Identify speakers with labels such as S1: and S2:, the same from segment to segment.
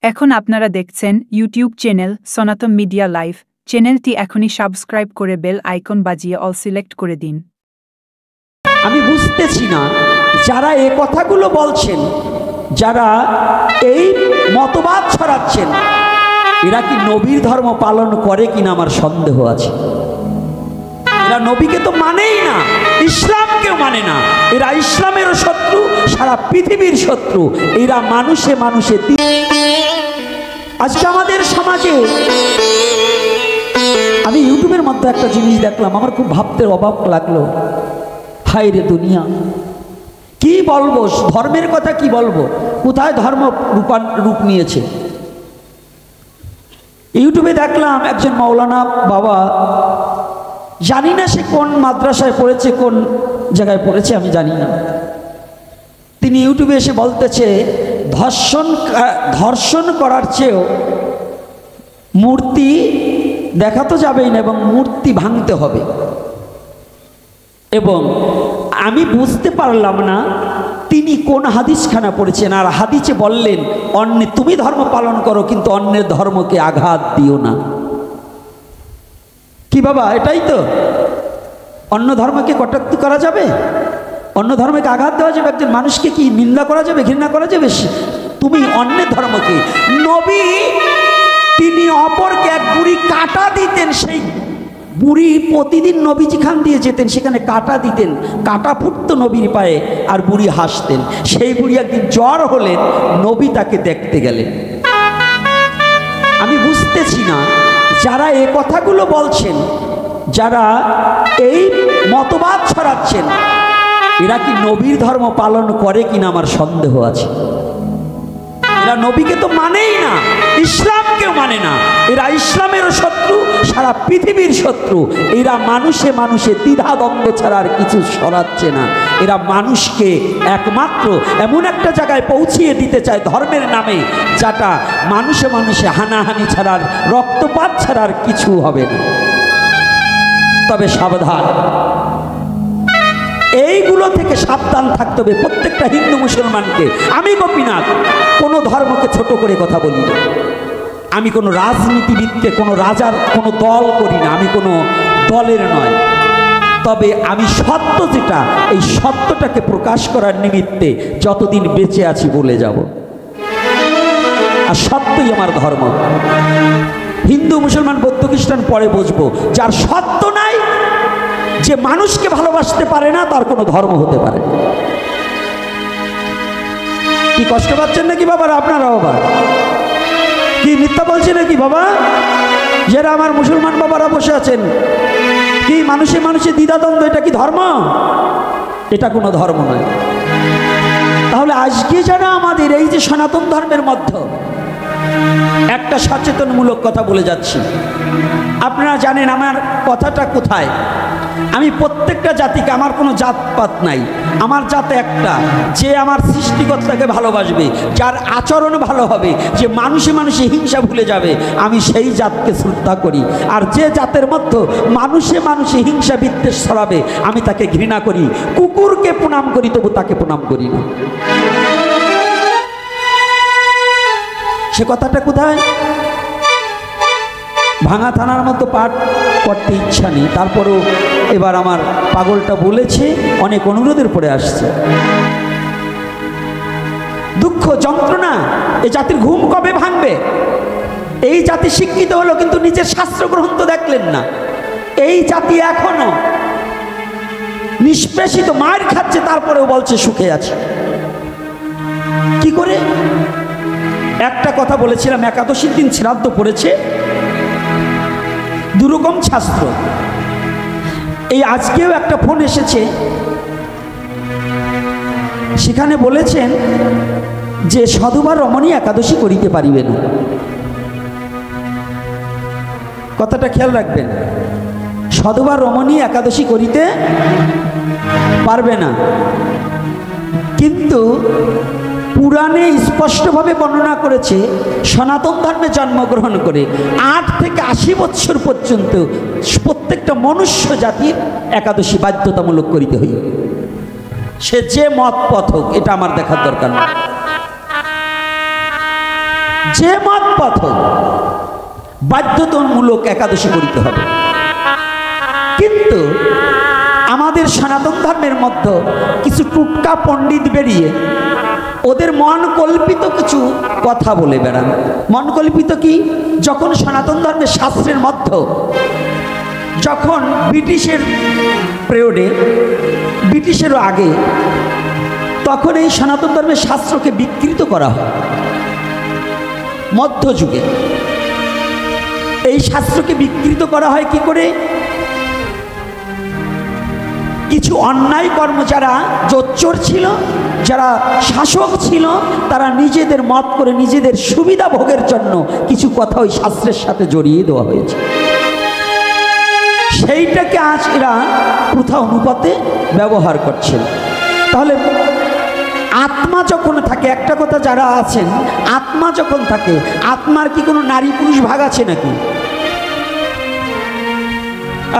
S1: এখন আপনারা দেখছেন ইউটিউব চ্যানেল সনাতন মিডিয়া লাইভ। চ্যানেলটি এখনই সাবস্ক্রাইব করে বেল আইকন বাজিয়ে অল সিলেক্ট করে দিন।
S2: আমি বুঝতেছি না যারা এই কথাগুলো বলছেন, যারা এই মতবাদ ছড়াচ্ছেন, এরা কি নবীর ধর্ম পালন করে কিনা আমার সন্দেহ আছে। এরা নবীকে তো মানেই না, ইসলামকেও মানে না। এরা ইসলামেরও শত্রু, সারা পৃথিবীর শত্রু। এরা মানুষে মানুষে। আজকে আমাদের সমাজে আমি ইউটিউবের মধ্যে একটা জিনিস দেখলাম, আমার খুব ভাবতে অবাক লাগলো। হায় রে দুনিয়া, কি বলবো, ধর্মের কথা কি বলবো, কোথায় ধর্ম রূপ নিয়েছে। ইউটিউবে দেখলাম একজন মাওলানা বাবা, জানি না সে কোন মাদ্রাসায় পড়েছে, কোন জায়গায় পড়েছে আমি জানি না। তিনি ইউটিউবে এসে বলতেছে ধর্ষণ করার চেয়েও মূর্তি দেখা তো যাবেই না, এবং মূর্তি ভাঙতে হবে। এবং আমি বুঝতে পারলাম না তিনি কোন হাদিসখানা পড়েছেন। আর হাদিসে বললেন তুমি ধর্ম পালন করো, কিন্তু অন্যের ধর্মকে আঘাত দিও না। কি বাবা, এটাই তো? অন্য ধর্মকে কটাক্ষ করা যাবে? অন্য ধর্মকে আঘাত দেওয়া যাবে? একজন মানুষকে কি নিন্দা করা যাবে, ঘৃণা করা যাবে? তুমি অন্যের ধর্মকে। নবী তিনি অপরকে এক বুড়ি কাটা দিতেন, সেই বুড়ি প্রতিদিন নবীজি খান দিয়ে যেতেন, সেখানে কাটা দিতেন, কাটা ফুটতো নবীর পায়ে, আর বুড়ি হাসতেন। সেই বুড়ি একদিন জ্বর হলেন, নবী তাকে দেখতে গেলেন। আমি বুঝতেছি না যারা এই কথাগুলো বলছেন, যারা এই মতবাদ ছড়াচ্ছেন, এরা কি নবীর ধর্ম পালন করে কিনা আমার সন্দেহ আছে। এরা নবীকে তো মানেই না, ইসলামকেও মানে না। এরা ইসলামেরও শত্রু, সারা পৃথিবীর শত্রু। এরা মানুষে মানুষে দ্বিধাদ্বন্দ্ব ছাড়া আর কিছু সরাচ্ছে না। এরা মানুষকে একমাত্র এমন একটা জায়গায় পৌঁছিয়ে দিতে চায় ধর্মের নামে, যেটা মানুষে মানুষে হানাহানি ছাড়ার, রক্তপাত ছাড়ার কিছু হবে না। তবে সাবধান, এইগুলো থেকে সাবধান থাকতে হবে প্রত্যেকটা হিন্দু মুসলমানকে। আমি গোপীনাথ কোনো ধর্মকে ছোট করে কথা বলি না। আমি কোনো রাজনীতিবিদকে, কোনো রাজার কোনো দল করি না, আমি কোনো দলের নয়। তবে আমি সত্য যেটা, এই সত্যটাকে প্রকাশ করার নিমিত্তে যতদিন বেঁচে আছি বলে যাব। আর সত্যই আমার ধর্ম। হিন্দু মুসলমান বৌদ্ধ খ্রিস্টান পরে বুঝবো। যার সত্য নাই, যে মানুষকে ভালোবাসতে পারে না, তার কোনো ধর্ম হতে পারে। কি কষ্ট পাচ্ছেন নাকি বাবারা আপনারা? বাবা কি মিথ্যা বলছে নাকি বাবা? যারা আমার মুসলমান বাবারা বসে আছেন, কি মানুষে মানুষে দ্বিধাদ্বন্দ্ব, এটা কি ধর্ম? এটা কোনো ধর্ম নয়। তাহলে আজকে যারা আমাদের এই যে সনাতন ধর্মের মধ্যে, একটা সচেতনমূলক কথা বলে যাচ্ছি। আপনারা জানেন আমার কথাটা কোথায়। আমি প্রত্যেকটা জাতিকে, আমার কোনো জাতপাত নাই, আমার জাত একটা, যে আমার সৃষ্টিকর্তাকে ভালোবাসবে, যার আচরণ ভালো হবে, যে মানুষে মানুষে হিংসা ভুলে যাবে, আমি সেই জাতকে শ্রদ্ধা করি। আর যে জাতের মধ্যে মানুষে মানুষে হিংসা বিদ্বেষ ছড়াবে, আমি তাকে ঘৃণা করি। কুকুরকে প্রণাম করি, তবু তাকে প্রণাম করি না। সে কথাটা কোথায়? ভাঙা থানার মতো পাঠ করতে ইচ্ছা নেই, তারপরেও এবার আমার পাগলটা বলেছে, অনেক অনুরোধের পরে আসছে। দুঃখ যন্ত্রণা, এই জাতির ঘুম কবে ভাঙবে? এই জাতি শিক্ষিত হলো, কিন্তু নিজের শাস্ত্র গ্রহণ তো দেখলেন না। এই জাতি এখনো নিষ্পেষিত, মার খাচ্ছে, তারপরেও বলছে সুখে আছে। কি করে? একটা কথা বলেছিলাম, একাদশীর দিন শ্রাদ্ধ পড়েছে, দুরকম শাস্ত্র। এই আজকেও একটা ফোন এসেছে, সেখানে বলেছেন যে সধবার রমণী একাদশী করিতে পারিবে না। কথাটা খেয়াল রাখবেন, সধবার রমণী একাদশী করিতে পারবে না। কিন্তু পুরাণে স্পষ্টভাবে বর্ণনা করেছে, সনাতন ধর্মে জন্মগ্রহণ করে 8 থেকে 80 বছর পর্যন্ত প্রত্যেকটা মনুষ্য জাতির একাদশী বাধ্যতামূলক করিতে হইবে। সে যে মত পথ হোক, এটা আমার দেখার দরকার না। যে মত পথ বাধ্যতামূলক একাদশী করিতে হবে। কিন্তু আমাদের সনাতন ধর্মের মধ্যে কিছু টুটকা পণ্ডিত বেরিয়ে ওদের মন কল্পিত কিছু কথা বলে বেড়ান। মন কল্পিত কি? যখন সনাতন ধর্মের শাস্ত্রের মধ্যে যখন ব্রিটিশের পিরিয়ডে, ব্রিটিশেরও আগে, তখন এই সনাতন ধর্মের শাস্ত্রকে বিকৃত করা হয়। মধ্যযুগে এই শাস্ত্রকে বিকৃত করা হয় কি করে? কিছু অন্যায় কর্ম যারা জোচ্চোর ছিল, যারা শাসক ছিল, তারা নিজেদের মত করে নিজেদের সুবিধা ভোগের জন্য কিছু কথা ওই শাস্ত্রের সাথে জড়িয়ে দেওয়া হয়েছে। সেইটাকে আজ এরা প্রথা অনুপাতে ব্যবহার করছেন। তাহলে আত্মা যখন থাকে, একটা কথা যারা আছেন, আত্মা যখন থাকে, আত্মার কি কোনো নারী পুরুষ ভাগ আছে নাকি?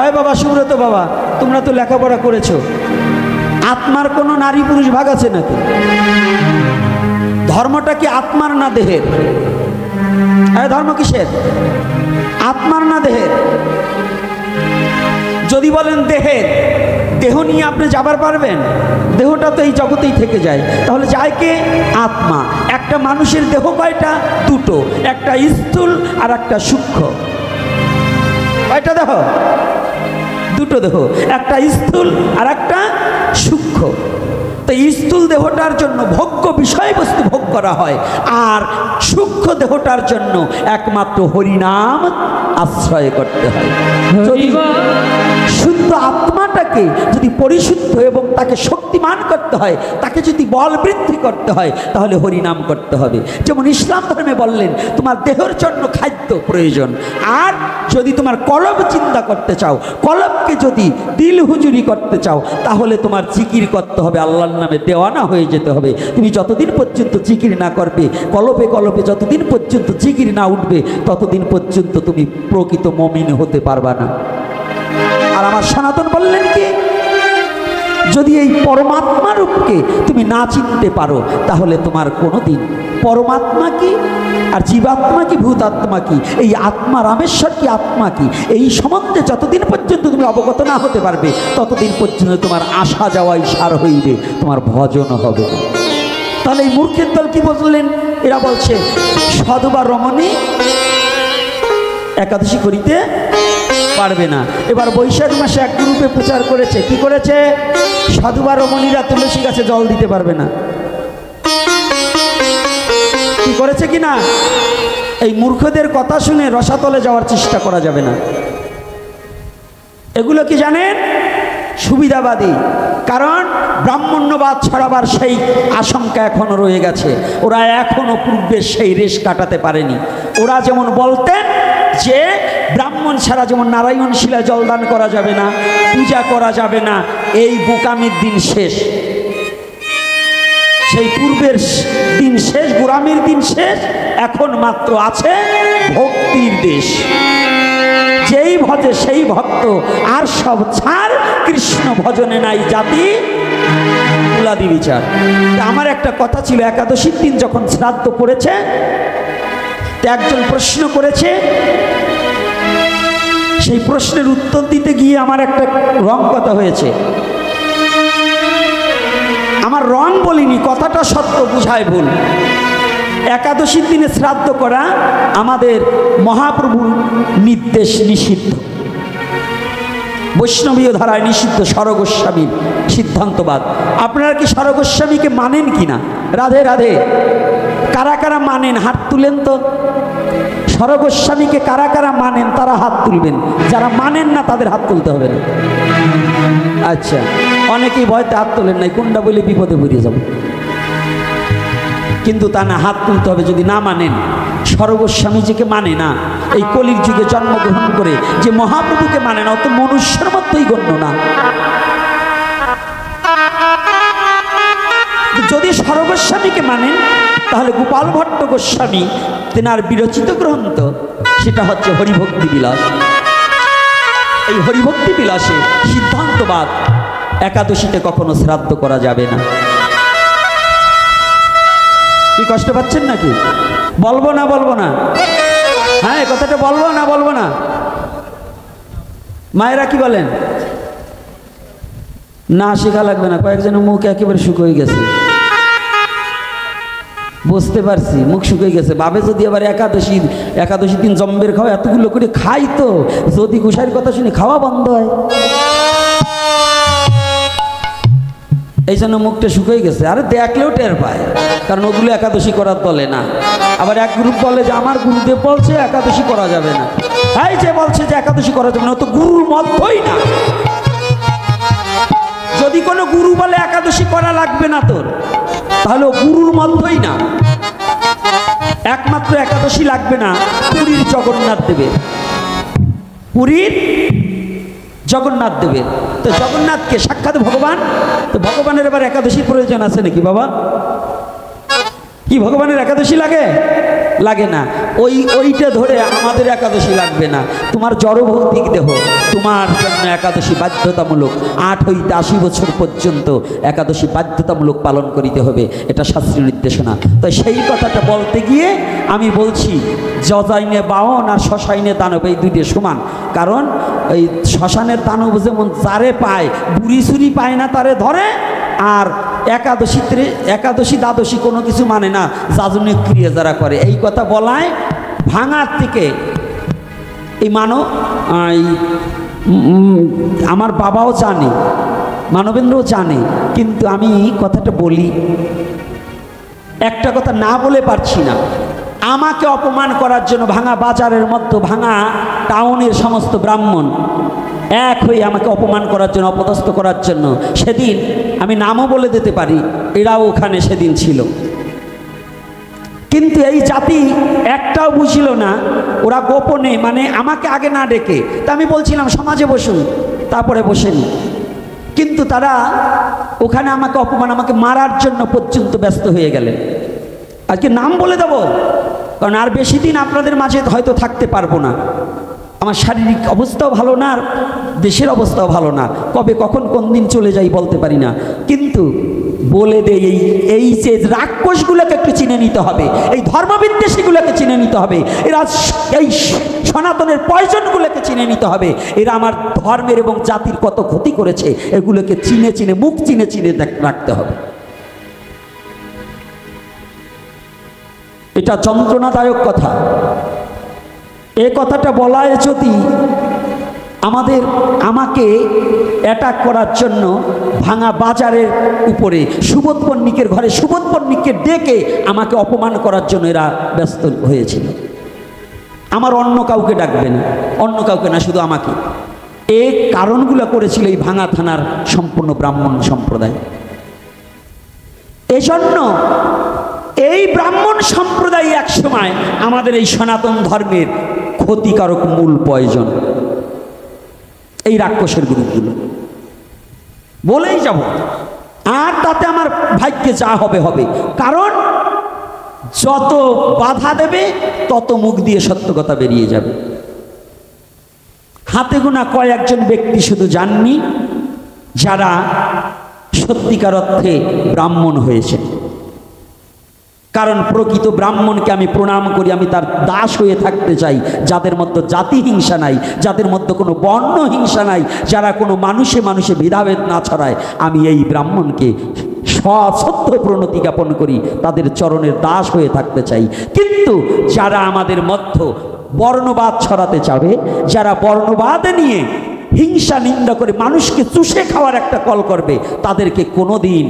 S2: আয় বাবা সুব্রত বাবা, তোমরা তো লেখাপড়া করেছো, আত্মার কোনো নারী পুরুষ ভাগ আছে নাকি? ধর্মটা কি আত্মার না দেহের? ধর্ম কিসের? আত্মার না দেহের? যদি বলেন দেহের, দেহ নিয়ে আপনি যাবার পারবেন? দেহটা তো এই জগতেই থেকে যায়। তাহলে যায় কে? আত্মা। একটা মানুষের দেহ কয়টা? দুটো, একটা স্থূল আর একটা সূক্ষ্ম। কয়টা দেহ? দুটো দেহ, একটা স্থূল আর একটা সূক্ষ্ম। তো স্থূল দেহটার জন্য ভোগ্য বিষয়বস্তু ভোগ করা হয়, আর সূক্ষ্ম দেহটার জন্য একমাত্র হরিনাম আশ্রয় করতে হয়। যদি শুদ্ধ আত্মাটাকে যদি পরিশুদ্ধ এবং তাকে শক্তিমান করতে হয়, তাকে যদি বল বৃদ্ধি করতে হয়, তাহলে হরিনাম করতে হবে। যেমন ইসলাম ধর্মে বললেন তোমার দেহের জন্য খাদ্য প্রয়োজন, আর যদি তোমার কলব চিন্তা করতে চাও, কলবকে যদি দিল হুজুরি করতে চাও, তাহলে তোমার জিকির করতে হবে, আল্লাহর নামে দেওয়ানা হয়ে যেতে হবে। তুমি যতদিন পর্যন্ত জিকির না করবে, কলবে কলবে যতদিন পর্যন্ত জিকির না উঠবে, ততদিন পর্যন্ত তুমি প্রকৃত মুমিন হতে পারবা না। আর আমার সনাতন বললেন কি, যদি এই পরমাত্মা রূপকে তুমি না চিনতে পারো, তাহলে তোমার কোনোদিন পরমাত্মা কি আর জীবাত্মা কি ভূতাত্মা কি, এই আত্মা রামেশ্বর কি আত্মা কি, এই সম্বন্ধে যতদিন পর্যন্ত তুমি অবগত না হতে পারবে, ততদিন পর্যন্ত তোমার আসা যাওয়াই সার হইবে, তোমার ভজন হবে না। তাহলে এই মূর্খের দল কি বললেন? এরা বলছে সধবা রমণী একাদশী করিতে পারবে না। এবার বৈশাখ মাসে এক গ্রুপে প্রচার করেছে, কি করেছে? সাধুবা রমণীরা তুলসী গাছে জল দিতে পারবে না। কি করেছে কি না? এই মূর্খদের কথা শুনে রসাতলে যাওয়ার চেষ্টা করা যাবে না। এগুলো কি জানেন? সুবিধাবাদী। কারণ ব্রাহ্মণ্যবাদ ছড়াবার সেই আশঙ্কা এখনো রয়ে গেছে। ওরা এখনো পূর্বের সেই রেশ কাটাতে পারেনি। ওরা যেমন বলতেন যে ব্রাহ্মণ ছাড়া যেমন নারায়ণ শিলা জলদান করা যাবে না, পূজা করা যাবে না, এই বোকামির দিন শেষ। সেই পূর্বের দিন শেষ, গোরামির দিন শেষ, এখন মাত্র আছে ভক্তির দেশ। যেই ভজে সেই ভক্ত, আর সব ছাড়, কৃষ্ণ ভজনে নাই জাতি কুলাদি বিচার। আমার একটা কথা ছিল, একাদশীর দিন যখন শ্রাদ্ধ পড়েছে, একজন প্রশ্ন করেছে, সেই প্রশ্নের উত্তর দিতে গিয়ে আমার একটা রং কথা হয়েছে। আমার রং বলিনি, কথাটা সত্য, বুঝায় ভুল। একাদশীর দিনে শ্রাদ্ধ করা আমাদের মহাপ্রভুর নির্দেশ, নিষিদ্ধ, বৈষ্ণবীয় ধারায় নিষিদ্ধ, স্বরগোস্বামীর সিদ্ধান্তবাদ। আপনারা কি স্বরগোস্বামীকে মানেন কি না? রাধে রাধে। কারা কারা মানেন হাত তুলেন তো। স্বরগোস্বামীকে কারা কারা মানেন তারা হাত তুলবেন, যারা মানেন না তাদের হাত তুলতে হবে না। আচ্ছা, অনেকেই ভয়তে হাত তোলেন নাই, কোনটা বলে বিপদে পড়ে যাব। কিন্তু তা না, হাত তুলতে হবে যদি না মানেন। স্বরগোস্বামীজিকে মানে না, এই কলির যুগে জন্মগ্রহণ করে যে মহাপ্রভুকে মানে না, অত মনুষ্যের মতোই গণ্য না। যদি স্বরগোস্বামীকে মানেন, তাহলে গোপাল ভট্ট গোস্বামী তেনার বিরচিত গ্রন্থ, সেটা হচ্ছে হরিভক্তি বিলাস। এই হরিভক্তি বিলাসে সিদ্ধান্তবাদ, একাদশীতে কখনো শ্রাদ্ধ করা যাবে না। কি কষ্ট পাচ্ছেন নাকি? বলবো না বলবো না? হ্যাঁ, এই কথাটা বলবো না বলবো না? মায়েরা কি বলেন? না, শেখা লাগবে না। কয়েকজনের মুখ একেবারে শুকিয়ে গেছে, বুঝতে পারছি, মুখ শুকিয়ে গেছে। বাবে যদি আবার একাদশী দিন জম্বের খাওয়া এতগুলো করে খাই, তো যদি গোসাইয়ের কথা শুনে খাওয়া বন্ধ হয়, এই জন্য মুখটা শুকিয়ে গেছে। আরে দেখলেও টের পায়, কারণ ওগুলো একাদশী করার দলে না। আবার এক গ্রুপ বলে যে আমার গুরুদেব বলছে একাদশী করা যাবে না। এই যে বলছে যে একাদশী করা যাবে না, ও তো গুরুর মতই না। যদি কোনো গুরু বলে একাদশী করা লাগবে না তোর, তাহলে ও গুরুর মতই না। একমাত্র একাদশী লাগবে না পুরীর জগন্নাথ দেবের, পুরীর জগন্নাথ দেবের। তো জগন্নাথকে সাক্ষাৎ ভগবান, তো ভগবানের এবার একাদশীর প্রয়োজন আছে নাকি বাবা? কি ভগবানের একাদশী লাগে? লাগে না। ওইটা ধরে আমাদের একাদশী লাগবে না। তোমার জড়ভৌতিক দেহ, তোমার জন্য একাদশী বাধ্যতামূলক। 8 হইতে 80 বছর পর্যন্ত একাদশী বাধ্যতামূলক পালন করিতে হবে, এটা শাস্ত্রীয় নির্দেশনা। তো সেই কথাটা বলতে গিয়ে আমি বলছি, যজাইনে বাহন আর শ্মশাইনে দানব এই দুইটা সমান। কারণ এই শ্মশানের দানব যেমন যারে পায়, বুড়ি চুরি পায় না তারে ধরে, আর একাদশী দ্বাদশী কোনো কিছু মানে না, যাজনীয় ক্রিয়া যারা করে। এই কথা বলায় ভাঙার থেকে এই আমার বাবাও জানে, মানবেন্দ্রও জানে, কিন্তু আমি কথাটা বলি, একটা কথা না বলে পারছি না। আমাকে অপমান করার জন্য ভাঙা বাজারের মধ্যে, ভাঙা টাউনের সমস্ত ব্রাহ্মণ এক হয়ে আমাকে অপমান করার জন্য, অপদস্থ করার জন্য, সেদিন আমি নামও বলে দিতে পারি, এরাও ওখানে সেদিন ছিল। কিন্তু এই জাতি একটাও বুঝিল না, ওরা গোপনে, মানে আমাকে আগে না ডেকে, তা আমি বলছিলাম সমাজে বসুন, তারপরে বসেনি। কিন্তু তারা ওখানে আমাকে অপমান, আমাকে মারার জন্য পর্যন্ত ব্যস্ত হয়ে গেলেন। আজকে নাম বলে দেব, কারণ আর বেশি দিন আপনাদের মাঝে হয়তো থাকতে পারবো না। আমার শারীরিক অবস্থাও ভালো না, আর দেশের অবস্থাও ভালো না, কবে কখন কোন দিন চলে যাই বলতে পারি না। কিন্তু বলে দেই, এই যে রাক্ষসগুলোকে একটু চিনে নিতে হবে, এই ধর্মবিদ্বেষীগুলোকে চিনে নিতে হবে, এরা এই সনাতনের পয়জনগুলোকে চিনে নিতে হবে। এরা আমার ধর্মের এবং জাতির কত ক্ষতি করেছে, এগুলোকে চিনে চিনে, মুখ চিনে চিনে রাখতে হবে। এটা যন্ত্রণাদায়ক কথা। এ কথাটা বলায় যদি আমাকে অ্যাটাক করার জন্য ভাঙা বাজারের উপরে সুবোধ পণ্ডিতের ঘরে সুবোধ পণ্ডিতকে ডেকে আমাকে অপমান করার জন্য এরা ব্যস্ত হয়েছিল। আমার অন্য কাউকে ডাকবে না, অন্য কাউকে না, শুধু আমাকে। এই কারণগুলো করেছিল এই ভাঙা থানার সম্পূর্ণ ব্রাহ্মণ সম্প্রদায়। এজন্য এই ব্রাহ্মণ সম্প্রদায় এক সময় আমাদের এই সনাতন ধর্মের ক্ষতিকারক মূল পয়জন। এই রাক্ষসের গ্রুপগুলো বলেই যাব, আর তাতে আমার ভাগ্যে যা হবে হবে। কারণ যত বাধা দেবে তত মুখ দিয়ে সত্য কথা বেরিয়ে যাবে। হাতে গোনা কয়েকজন ব্যক্তি শুধু জাননি যারা সত্যিকার অর্থে ব্রাহ্মণ হয়েছে। কারণ প্রকৃত ব্রাহ্মণকে আমি প্রণাম করি, আমি তার দাস হয়ে থাকতে চাই, যাদের মধ্যে জাতি হিংসা নাই, যাদের মধ্যে কোনো বর্ণ হিংসা নাই, যারা কোনো মানুষে মানুষে ভেদাভেদ না ছড়ায়। আমি এই ব্রাহ্মণকে সত্য প্রণতি জ্ঞাপন করি, তাদের চরণের দাস হয়ে থাকতে চাই। কিন্তু যারা আমাদের মধ্যে বর্ণবাদ ছড়াতে চাবে, যারা বর্ণবাদ নিয়ে হিংসা নিন্দা করে মানুষকে চুষে খাওয়ার একটা কল করবে, তাদেরকে কোনোদিন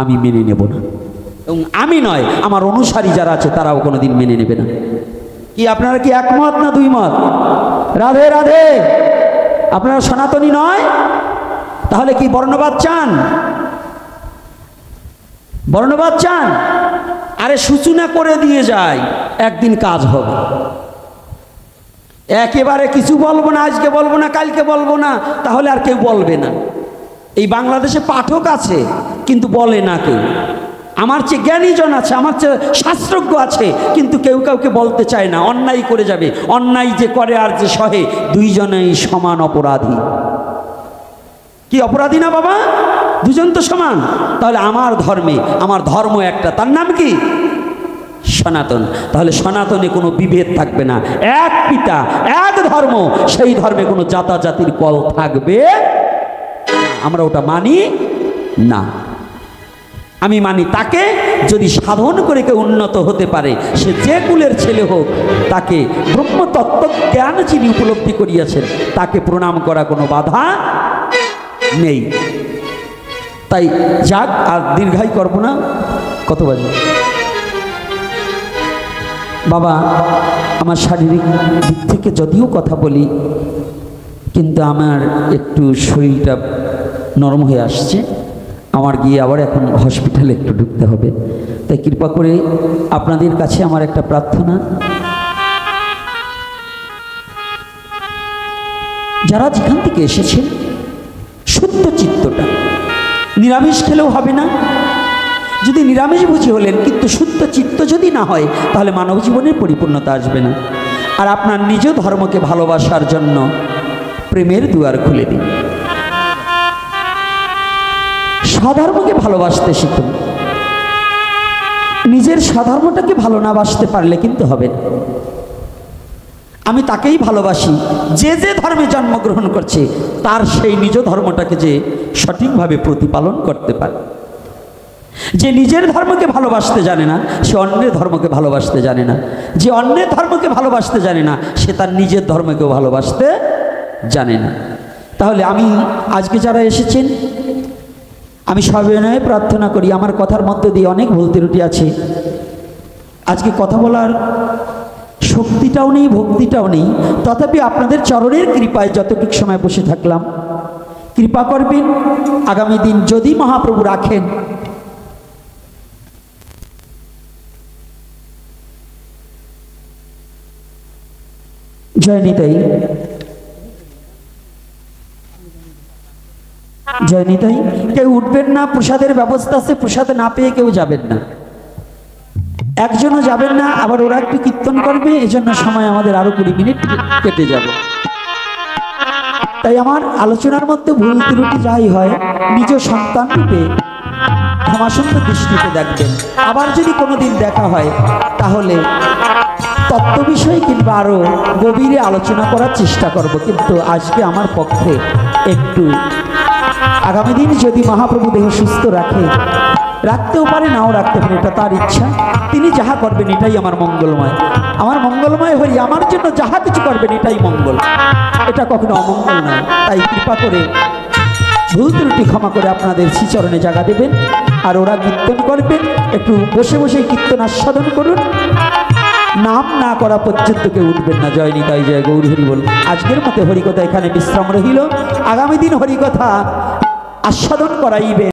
S2: আমি মেনে নেব না। এবং আমি নয়, আমার অনুসারী যারা আছে তারাও কোনোদিন মেনে নেবে না। কি আপনারা কি একমত না দুই মত? রাধে রাধে। আপনারা সনাতনী নয়, তাহলে কি বর্ণবাদ চান? বর্ণবাদ চান? আরে সূচনা করে দিয়ে যায়, একদিন কাজ হবে। একেবারে কিছু বলবো না, আজকে বলবো না, কালকে বলবো না, তাহলে আর কেউ বলবে না। এই বাংলাদেশে পাঠক আছে কিন্তু বলে না কেউ। আমার চেয়ে জ্ঞানীজন আছে, আমার চেয়ে শাস্ত্রজ্ঞ আছে, কিন্তু কেউ কাউকে বলতে চায় না। অন্যায় করে যাবে, অন্যায় যে করে আর যে সহে, দুইজনেই সমান অপরাধী। কি অপরাধী না বাবা? দুজন তো সমান। তাহলে আমার ধর্মে, আমার ধর্ম একটা, তার নাম কি? সনাতন। তাহলে সনাতনে কোনো বিভেদ থাকবে না, এক পিতা এক ধর্ম, সেই ধর্মে কোনো জাতাজাতির কল থাকবে না। আমরা ওটা মানি না। আমি মানি তাকে যদি সাধন করে কেউ উন্নত হতে পারে, সে যে কুলের ছেলে হোক, তাকে ব্রহ্মতত্ত্ব জ্ঞান যিনি উপলব্ধি করিয়াছেন তাকে প্রণাম করা কোনো বাধা নেই। তাই যাক, আর দীর্ঘায়ী করব না। কত বাজে বাবা? আমার শারীরিক দিক থেকে যদিও কথা বলি, কিন্তু আমার একটু শরীরটা নরম হয়ে আসছে। আমার গিয়ে আবার এখন হসপিটালে একটু ঢুকতে হবে। তাই কৃপা করে আপনাদের কাছে আমার একটা প্রার্থনা, যারা যেখান থেকে এসেছেন শুদ্ধ চিত্তটা, নিরামিষ খেলেও হবে না, যদি নিরামিষ বুঝি হলেন, কিন্তু শুদ্ধ চিত্ত যদি না হয় তাহলে মানব জীবনের পরিপূর্ণতা আসবে না। আর আপনার নিজ ধর্মকে ভালোবাসার জন্য প্রেমের দুয়ার খুলে দিন। স্বধর্মকে ভালোবাসতে শিখুন। নিজের স্বধর্মটাকে ভালো না বাসতে পারলে কিন্তু হবে না। আমি তাকেই ভালোবাসি যে যে ধর্মে জন্মগ্রহণ করছে, তার সেই নিজ ধর্মটাকে যে সঠিকভাবে প্রতিপালন করতে পারে। যে নিজের ধর্মকে ভালোবাসতে জানে না, সে অন্যের ধর্মকে ভালোবাসতে জানে না। যে অন্যের ধর্মকে ভালোবাসতে জানে না, সে তার নিজের ধর্মকেও ভালোবাসতে জানে না। তাহলে আমি আজকে যারা এসেছেন, আমি সবিনয়ে প্রার্থনা করি, আমার কথার মধ্যে দিয়ে অনেক ভুল ত্রুটি আছে। আজকে কথা বলার শক্তিটাও নেই, ভক্তিটাও নেই, তথাপি আপনাদের চরণের কৃপায় যতটুকু সময় বসে থাকলাম, কৃপা করবেন আগামী দিন যদি মহাপ্রভু রাখেন, জয় নিতাই, জয় নিতাই। কেউ উঠবেন না, প্রসাদের ব্যবস্থা আছে, প্রসাদ না পেয়ে কেউ যাবেন না, একজনও যাবেন না। আবার ওরা একটু কীর্তন করবে, এজন্য সময় আমাদের আরো 20 মিনিট কেটে যাবে। তাই আমার আলোচনার মধ্যে ভুল ত্রুটি যাই হয়, নিজ সন্তান রূপে ক্ষমাসুন্দর দৃষ্টিতে দেখবেন। আবার যদি কোনোদিন দেখা হয় তাহলে তত্ত্ব বিষয় কিংবা আরো গভীরে আলোচনা করার চেষ্টা করব। কিন্তু আজকে আমার পক্ষে একটু, আগামী দিন যদি মহাপ্রভু দেহ সুস্থ রাখে, রাখতেও পারে নাও রাখতে পারে, এটা তার ইচ্ছা। তিনি যাহা করবেন এটাই আমার মঙ্গলময়। আমার মঙ্গলময় হরি, আমার জন্য যাহা কিছু করবেন এটাই মঙ্গল, এটা কখনো অমঙ্গল নয়। তাই কৃপা করে ভুল ত্রুটি ক্ষমা করে আপনাদের শ্রীচরণে জায়গা দেবেন। আর ওরা কীর্তন করবেন, একটু বসে বসে কীর্তন আস্বাদন করুন, নাম না করা পর্যন্ত কেউ উঠবেন না। জয় নিতাই, জয় গৌর হরি বল। আজকের মতো হরিকথা এখানে বিশ্রাম রহিল, আগামী দিন হরিকথা আস্বাদন করাইবে।